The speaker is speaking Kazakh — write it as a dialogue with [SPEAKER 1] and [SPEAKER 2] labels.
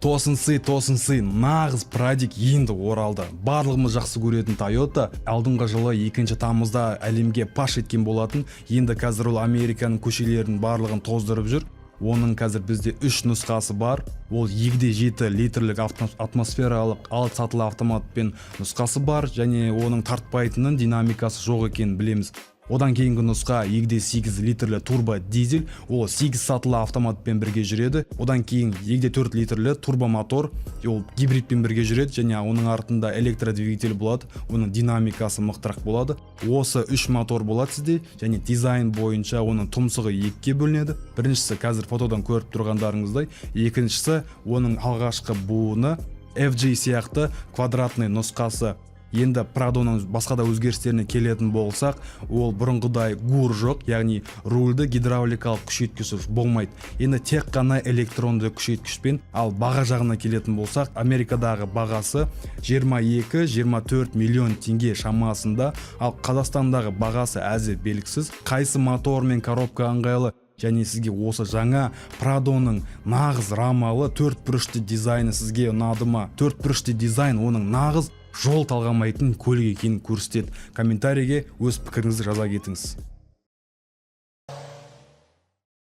[SPEAKER 1] Тосынсы, нағыз прадик енді оралды. Барлығымыз жақсы көретін Toyota алдыңғы жылы 2 тамызда әлемге паш еткен болатын. Енді қазір ол Американың көшелерінің барлығын тоздырып жүр. Оның қазір бізде 3 нұсқасы бар. Ол 2.7 литрлік атмосфералық алты сатылы автоматпен нұсқасы бар, және оның тартпайтынын динамикасы жоқ екенін білеміз. Одан кейінгі нұсқа 2.8 литрлі турбо дизель, ол 8 сатылы автоматпен бірге жүреді. Одан кейін 2.4 литрлі турбо мотор, ол гибридпен бірге жүреді, және оның артында электродвигатель болады, оның динамикасы мықтырақ болады. Осы 3 мотор болады сізде, және дизайн бойынша оның тұмсығы 2-ге бөлінеді. Біріншісі қазір фотодан көріп тұрғандарыңыздай, екіншісі оның алғашқы буыны FJ сияқты квадратный нұсқасы. Енді Prado'ның басқа да өзгерістеріне келетін болсақ, ол бұрынғыдай гур жоқ, яғни рульді гидравликалық күшейткіш болмайды. Енді тек қана электронды күшейткішпен. Ал баға жағына келетін болсақ, Америкадағы бағасы 22-24 миллион теңге шамасында, ал Қазақстандағы бағасы әзір белгісіз. Қайсы мотор мен коробка ыңғайлы, және сізге осы жаңа Prado'ның нағыз рамалы 4 бұрышты дизайны сізге ұнады ма? 4 бұрышты дизайн оның нағыз жол талғамайтын көлік екенін көрсетеді. Комментарийге өз пікіріңізді жаза кетіңіз.